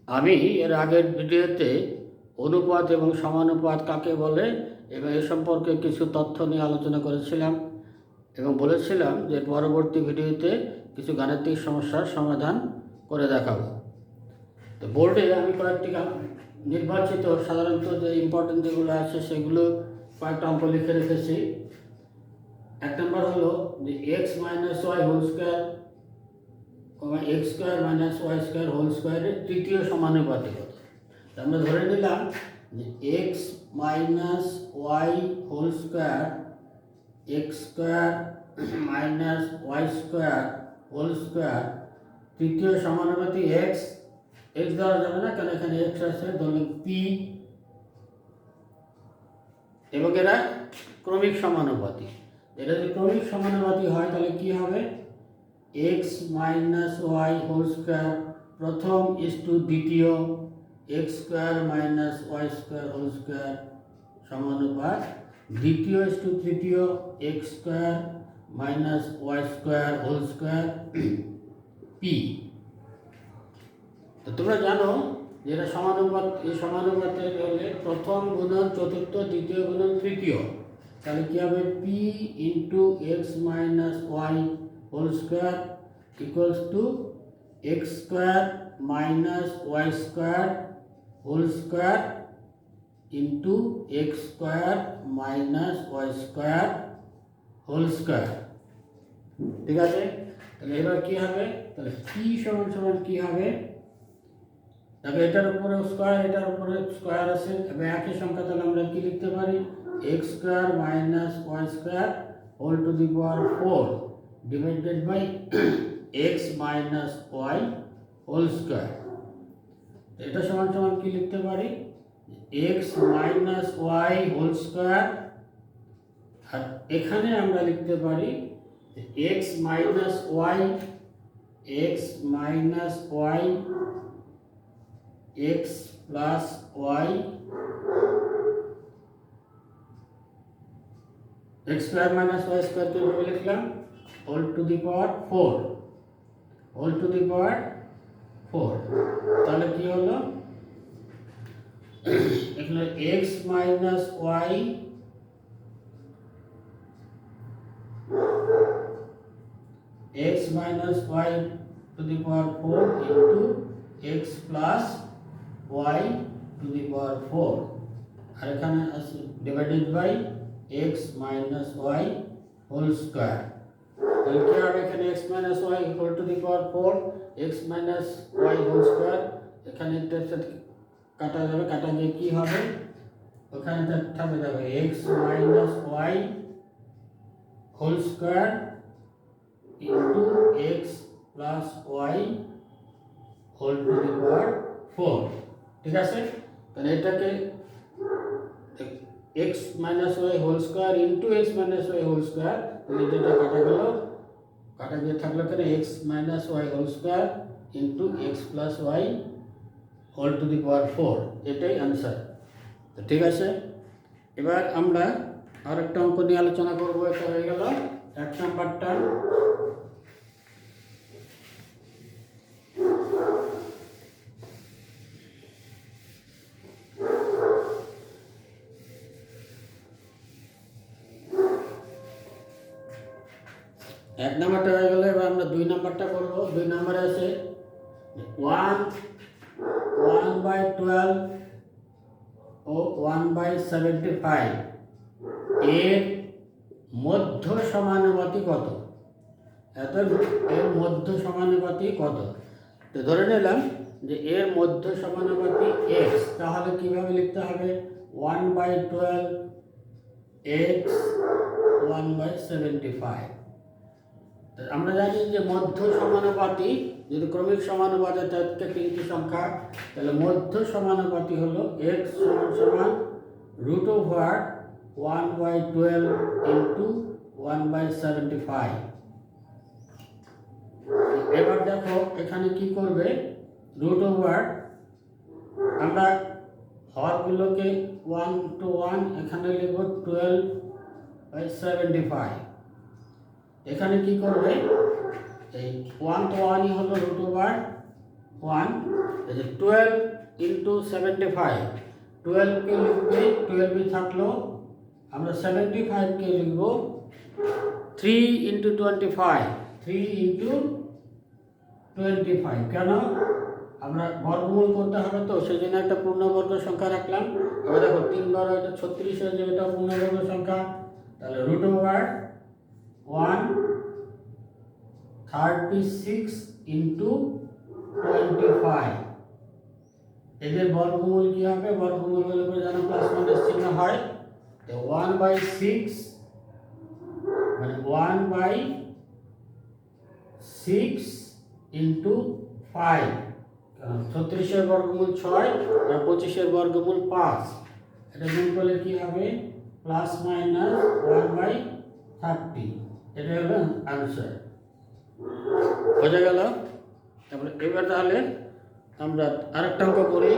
আমি এর আগের ভিডিওতে অনুপাত এবং সমানুপাত কাকে বলে এবং এ সম্পর্কে কিছু তথ্য নিয়ে আলোচনা করেছিলাম এবং বলেছিলাম যে পরবর্তী ভিডিওতে কিছু গাণিতিক সমস্যার সমাধান করে দেখাবো। তো বোর্ডে আমি কয়েকটি নির্বাচিত সাধারণত যে ইম্পর্টেন্ট যেগুলো আছে সেগুলো কয়েকটা অঙ্ক লিখে রেখেছি। এক নম্বর হলো যে x minus y whole square x square minus y square whole স্কোয়ারের তৃতীয় সমানুপাতিক কত। আমরা ধরে নিলাম যে x minus y whole square x square minus y square whole square তৃতীয় সমানুপাতিক এক্স এক্স দেওয়া যাবে না কারণ এখানে এক্স আছে, ধরুন পি, এবং এরা ক্রমিক সমানুপাতিক। এটা যদি ক্রমিক সমানুপাতিক হয় তাহলে কি হবে, x minus y whole square প্রথম ইস টু দ্বিতীয় x square minus y square whole square সমানুপাত দ্বিতীয় ইস টু তৃতীয় x square minus y square whole square পি। তো তোমরা জানো যে এটা সমানুপাত, এই সমানুপাতের হলে প্রথম গুণন চতুর্থ, দ্বিতীয় গুণন তৃতীয়, তাহলে কী হবে, p into x minus y whole square equals to x square minus y square whole square into x square minus y square whole square. ঠিক আছে, তাহলে এবার কী হবে, তাহলে পি সমান সমান কী হবে, তবে এটার উপরে স্কোয়ার এটার উপরে স্কোয়ার আছে এবং একই সংখ্যা, তাহলে আমরা কি লিখতে পারি, x square minus y square whole to the power 4 divided by x minus y whole square. এটা সমান সমান কি লিখতে পারি, x minus y whole square, আর এখানে আমরা লিখতে পারি x minus y x plus y x square minus y square के रूप में लिखलाम whole to the power 4 তাহলে কি হলো, এখানে x minus y to the power 4 into x plus y to the power 4 আর এখানে আছে divided by x minus y whole square. তাহলে কি হবে, এখানে x minus y whole to the power 4 x minus y whole square, এখানে এটার সাথে কাটা যাবে, কাটা গিয়ে কি হবে, ওখানে থাকবে যাবে x minus y whole square into x plus y whole to the power 4। ঠিক আছে, তাহলে এটাকে x minus y whole square into x minus y whole square, তাহলে যেটা কাটা গেল, কাটা গিয়ে থাকলো কেন x minus y whole square into x plus y whole to the power 4, এটাই অ্যান্সার। তো ঠিক আছে, এবার আমরা আর একটা অঙ্ক নিয়ে আলোচনা করবো। এটা হয়ে গেল এক নাম্বারটা। এক নাম্বারটা হয়ে গেলে এবার আমরা দুই নাম্বারটা করবো। দুই নাম্বারে আছে 1/12 ও 1/75 এর মধ্য সমানুপাতি কত, এর মধ্য সমানুপাতি কত। তো ধরে নিলাম যে এর মধ্য সমানুপাতি x, তাহলে কিভাবে লিখতে হবে, 1/12 x 1/75। আমরা জানি যে মধ্য সমানুপাতি যদি ক্রমিক সমানুপাতে থাকে তিনটি সংখ্যা, তাহলে মধ্য সমানুপাতি হলো x সমান সমান √1/12 ইন্টু 1/75। এবার দেখো এখানে কি করবে, √, আমরা হরগুলোকে 1 to 1 এখানে লিখব 12/75। এখানে কি করবে, এই 1 তো 1ই হলো √, 1 এই যে 12 ইন্টু 75, 12কে লিখবে 12 থাকলো, আমরা 75কে লিখব 3 ইন্টু 25, 3 ইন্টু 25। কেন? আমরা বর্গমূল করতে হবে, তো সেই জন্য একটা পূর্ণবর্গ সংখ্যা রাখলাম। এবার দেখো 3 বার এটা 36 হয়ে যাবে, এটা পূর্ণবর্গ সংখ্যা, তাহলে রুট ওভার 136 ইন্টু 25। এদের বর্গমূল কি হবে? বর্গমূল হলে পরে যেন প্লাস মাইনাস চিহ্ন হয়, তো 1/6 মানে 1/6 ইন্টু 5, কারণ 36-এর বর্গমূল 6 আর 25-এর বর্গমূল 5, এটা গুণ করলে কি হবে? Plus minus 1/30। এটা হলো আনসার। বোঝা গেল? তারপরে এবার তাহলে আমরা আরেকটা অঙ্ক করি।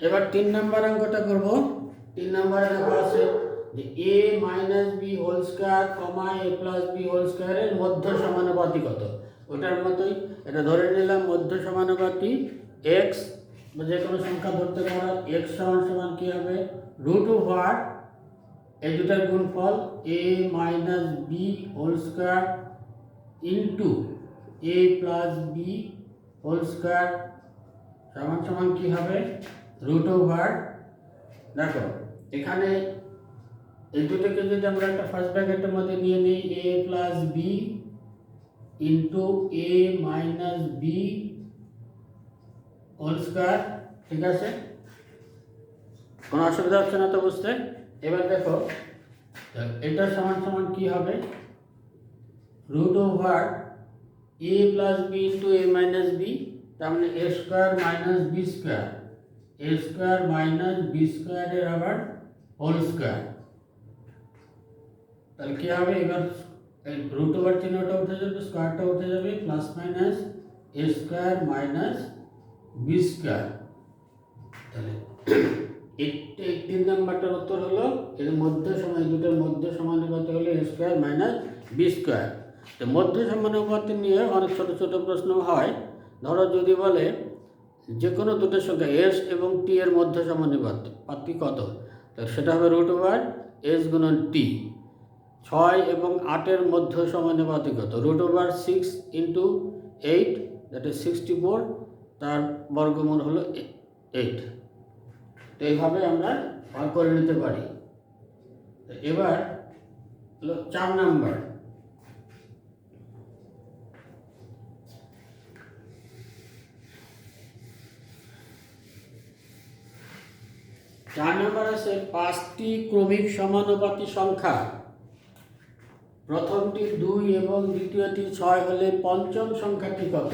এবার 3 নম্বর অঙ্কটা করব। 3 নম্বরে লেখা আছে যে a minus b whole square comma a plus b whole স্কয়ারের মধ্য সমানুপাতি কত? ওটার মতোই এটা ধরে নিলাম মধ্য সমানুপাতি x, যে কোনো সংখ্যা ধরতে পারো, x সমান কি হবে? রুট ওভার এই দুটার গুণফল a minus b whole square into a plus b whole square সমান কি হবে? রুট ওভার, দেখো এখানে এই দুটোকে যদি আমরা একটা ফার্স্ট ব্র্যাকেটের মধ্যে নিয়ে নিই, a plus b into a minus b whole square, ঠিক আছে? কোনো অসুবিধা হচ্ছে না তো বুঝতে? এবার দেখো এটা সমান কি হবে? Root over a plus b into a minus b, তার মানে a square minus b square, a square minus b স্কয়ারের আবার হোল স্কয়ার। তাহলে কি হবে? এবার রুট ওভার চিহ্নটা উঠে যাবে, স্কয়ারটা উঠে যাবে, plus minus a square minus b square. তাহলে এই 3 নাম্বারটার উত্তর হলো এর মধ্য সমান, দুটোর মধ্য সমানুপাতি হলো a square minus b square. তো মধ্য সমানুপাতি নিয়ে অনেক ছোট ছোট প্রশ্ন হয়। ধরো যদি বলে যে কোনো দুটো সংখ্যা s এবং t এর মধ্য সমানুপাতি কত, তো সেটা হবে রুট ওভার s গুণন t। 6 এবং 8-এর মধ্য সমানুপাতি কত? Root over 6 into 8, that is 64, তার বর্গমূল হলো 8। তো এইভাবে আমরা বার করে নিতে পারি। তো এবার হলো 4 নাম্বার। 4 নাম্বার আছে 5টি ক্রমিক সমানুপাতি সংখ্যা, প্রথমটি 2 এবং দ্বিতীয়টি 6 হলে পঞ্চম সংখ্যাটি কত?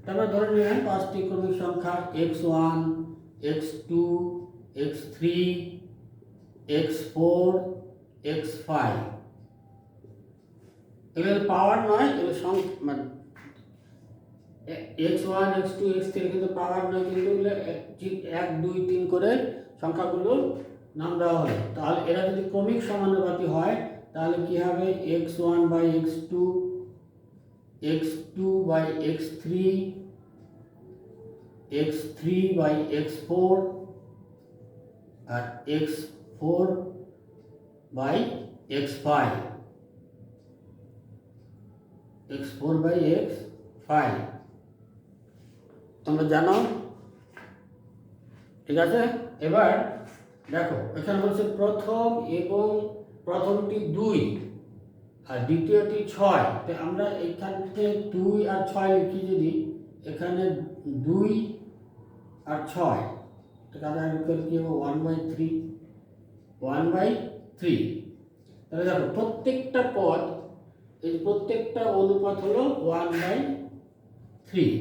তারপর ধরে নিলাম 5টি ক্রমিক সংখ্যা x1, x2, x3, x4, x5। এগুলো পাওয়ার নয়, এগুলো মানে x1, x2, x3 কিন্তু পাওয়ার নয়, কিন্তু এগুলো 1, 2, 3 করে সংখ্যাগুলো নাম দেওয়া হলো। তাহলে এরা যদি ক্রমিক সমানুপাতি হয় তাহলে কি হবে? x1 by x2, x2 by x3, x3 by x4 আর x4 by x5, x4 by x5 তোমরা জানো, ঠিক আছে? এবার দেখো এখানে বলছে প্রথম এবং প্রথমটি 2 আর দ্বিতীয়টি 6, তো আমরা এখানে 2 আর 6 লিখি, যদি এখানে 2 আর 6 কাটাকাটি করে কি হবে? 1/3, 1/3। তাহলে দেখো প্রত্যেকটা পদ, এই প্রত্যেকটা অনুপাত হলো 1/3,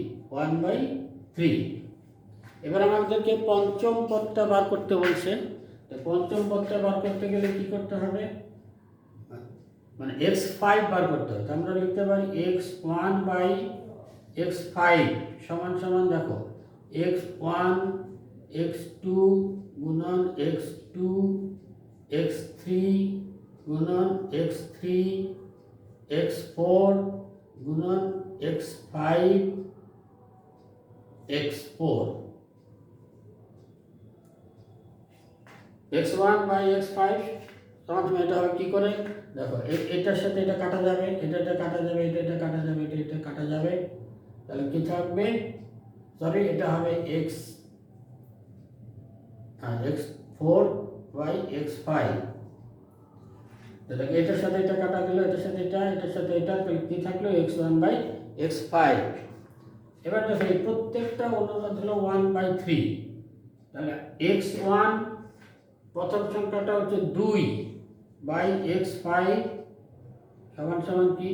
1/3। এবার আমাদেরকে পঞ্চম পদটা বার করতে বলছে। তো পঞ্চম পদটা বার করতে গেলে কি করতে হবে? মানে x5 বার করতে হবে। তো আমরা লিখতে পারি x1 বাই x5 সমান দেখো x1 x2 গুণন x2 x2 x3 গুণন x3 x4 গুণন x5 x4 x1 by x5 সমান এটা হবে কি করে দেখো এটার সাথে এটা কাটা যাবে এটা কাটা যাবে এটা কাটা যাবে এটা কাটা যাবে তাহলে কি থাকবে সরি এটা হবে x x4 বাই x5 তাহলে এটার সাথে এটা কাটা গেল এটার সাথে এটা তাহলে কি থাকলো x1 বাই x5 এবার দেখো এই প্রত্যেকটা অনুপাত হলো 1/3 তাহলে x1 প্রথম সংখ্যাটা হচ্ছে 2 বাই x5 সমান সমান কি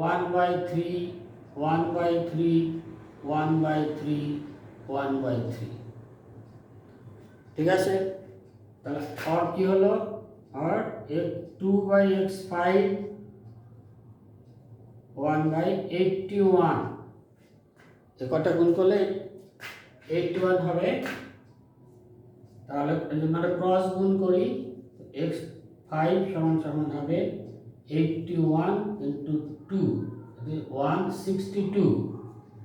1/3 1/3 1/3 1/3 ঠিক আছে তাহলে আর কি হলো আর 2/x5 1/81 এই কটা গুণ করলে 81 হবে তাহলে আমরা ক্রস গুণ করি x5 সমান সমান হবে 81 into 2 162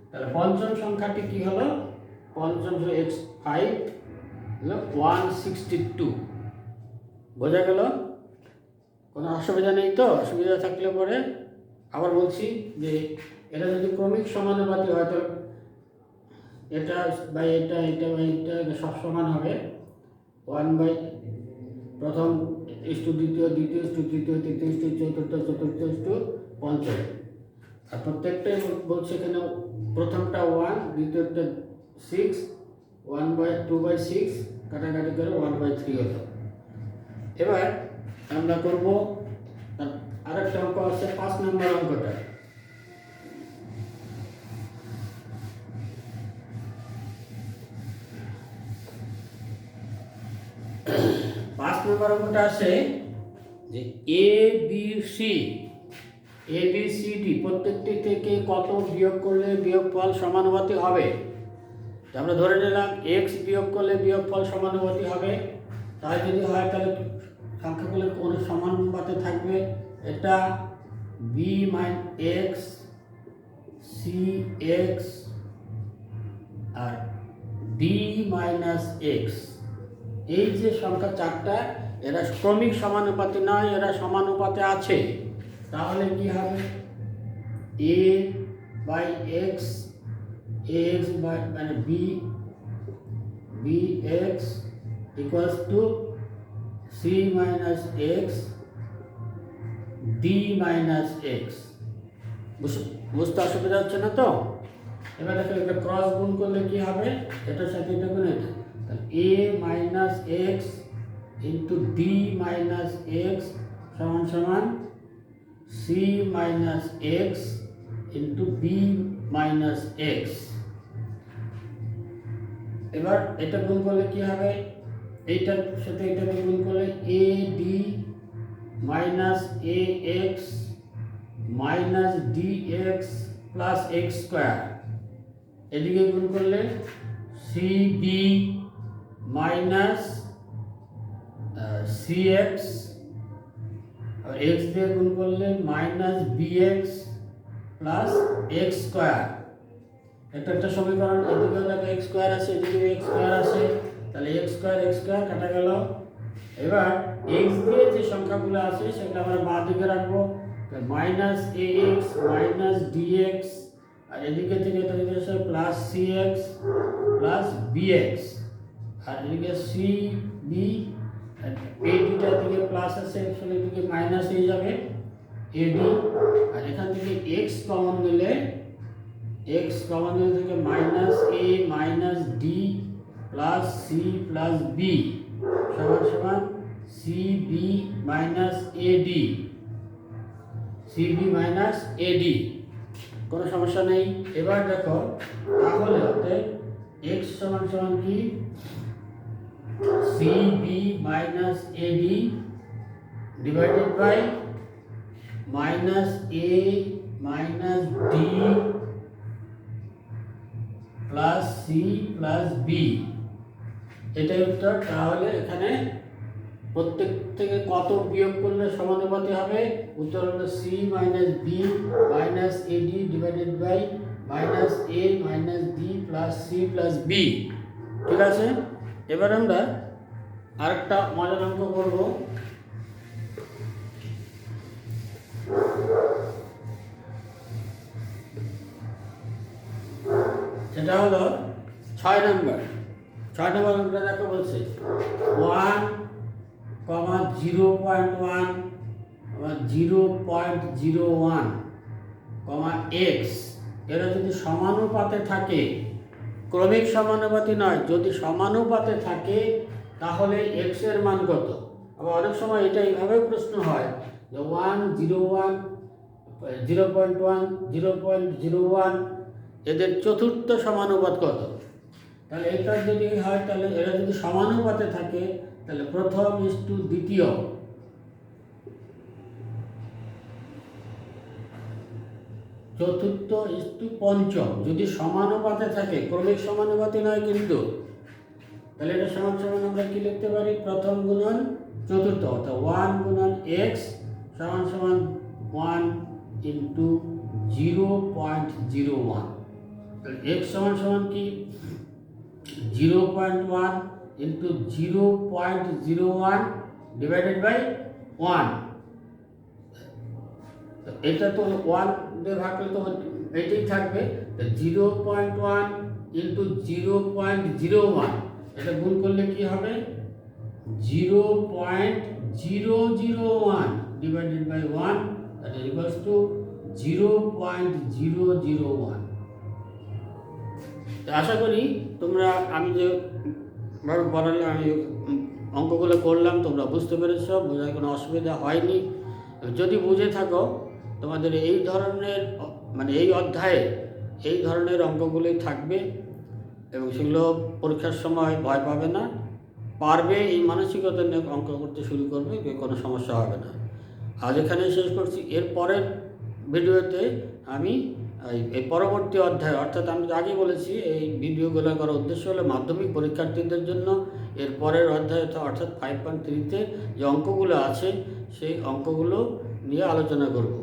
তাহলে পঞ্চম সংখ্যাটি কি হলো পঞ্চম x5 হলো 162 বোঝা গেল কোনো অসুবিধা নেই তো অসুবিধা থাকলে পরে আবার বলছি যে এটা যদি ক্রমিক সমানুপাতি হয় তো এটা বাই এটা বাই এটা সব সমান হবে 1 বাই প্রথম ইস্টু দ্বিতীয় দ্বিতীয় ইস্টু তৃতীয় তৃতীয় ইস্টু চতুর্থ ইস্টু পঞ্চম আর প্রত্যেকটাই বলছে এখানে প্রথমটা 1 দ্বিতীয়টা 6 2/6 কাটাকাটি করে 1/3 হলো এবার আমরা করব আরেকটা অঙ্ক আছে 5 নম্বর অঙ্কটা 5 নম্বর অঙ্কটা আছে যে ABCD প্রত্যেকটি থেকে কত বিয়োগ করলে বিয়োগফল সমানুপাতিক হবে আমরা ধরে নিলাম x বিয়োগ করলে বিয়োগফল সমানুপাতিক হবে তাই যদি হয় তাহলে সংখ্যাগুলো কোন সমানুপাতে থাকবে এটা b - x cx আর d - x এই যে সংখ্যা চারটা এরা ক্রমিক সমানুপাতে নয় এরা সমানুপাতে আছে তাহলে কি হবে a by x ax by মানে bx equals to c minus x d minus x বুঝতে অসুবিধা হচ্ছে না তো এবার দেখো এটা ক্রস গুণ করলে কি হবে এটার সাথে এটা গুণ এটা তাহলে a minus x into d minus x সমান সমান c minus x into b minus x এবার এটা গুণ করলে কি হবে এইটার সাথে এটা গুণ করলে ad minus ax minus dx plus x square এদিকে গুণ করলে cb minus cx और x দিয়ে গুণ করলে minus bx plus x square এটা একটা সমীকরণ এদিকে দেখো x square আছে এদিকে x square আছে তাহলে x square কাটা গেল এবার x দিয়ে যে সংখ্যাগুলো আছে সেগুলো আমরা বাঁ দিকে রাখবো minus ax minus dx আর এদিকে থেকে এটা দিকে আছে plus cx plus bx আর এদিকে cb এই দুটো দিকে প্লাস আছে এখানে দিকে মাইনাস হয়ে যাবে ad আর এখান থেকে x কমন নিলে থেকে minus a minus d plus c plus b সমান সমান cb মাইনাস ad কোনো সমস্যা নেই এবার দেখো তাহলে x সমান সমান কি cb minus ad divided by minus a minus d plus c plus b এটাই উত্তর তাহলে এখানে প্রত্যেক থেকে কত বিয়োগ করলে সমানুপাতি হবে? উত্তর হলো c minus b minus a d divided by minus a minus d plus c plus b. ঠিক আছে, এবার আমরা আরেকটা মজার অঙ্ক করব। সেটা হলো 6 নম্বর অঙ্কটা দেখো বলছে 1, 0.1, 0.01, x এরা যদি সমানুপাতে থাকে, ক্রমিক সমানুপাতি নয়, যদি সমানুপাতে থাকে তাহলে x এর মান কত? আবার অনেক সময় এটা এইভাবে প্রশ্ন হয় যে 1, 0.1, 0.01 এদের চতুর্থ সমানুপাত কত? তাহলে এটা যদি হয়, তাহলে এরা যদি সমানুপাতে থাকে তাহলে প্রথম ইস্টু দ্বিতীয়, চতুর্থ ইস্টু পঞ্চম, যদি সমানুপাতে থাকে, ক্রমিক সমানুপাতি নয় কিন্তু, তাহলে এটা সমান সমান আমরা কি লিখতে পারি? প্রথম গুণন চতুর্থ, অর্থাৎ 1 গুণন x সমান সমান 1 ইন্টু 0.01। তাহলে x সমান সমান কি? 0.1 ইন্টু 0.01 ডিভাইডেড বাই 1। এটা তো 1 দিয়ে ভাগ করলে তো এটাই থাকবে। 0.1 ইন্টু 0.01 এটা গুণ করলে কি হবে? 0.001 divided by 1 that is equals to 0.001। আশা করি তোমরা, আমি যে বলালাম, আমি অঙ্কগুলো করলাম, তোমরা বুঝতে পেরেছ, বোঝার কোনো অসুবিধা হয়নি। যদি বুঝে থাকো, তোমাদের এই ধরনের মানে এই অধ্যায়ে এই ধরনের অঙ্কগুলোই থাকবে এবং সেগুলো পরীক্ষার সময় ভয় পাবে না, পারবে, এই মানসিকতা নিয়ে অঙ্ক করতে শুরু করবে, কোনো সমস্যা হবে না। আজ এখানে শেষ করছি। এর পরের ভিডিওতে আমি এই পরবর্তী অধ্যায়, অর্থাৎ আমি আগেই বলেছি এই ভিডিওগুলো করার উদ্দেশ্য হলো মাধ্যমিক পরীক্ষার্থীদের জন্য এর পরের অধ্যায় অর্থাৎ 5.3-তে যে অঙ্কগুলো আছে সেই অঙ্কগুলো নিয়ে আলোচনা করব।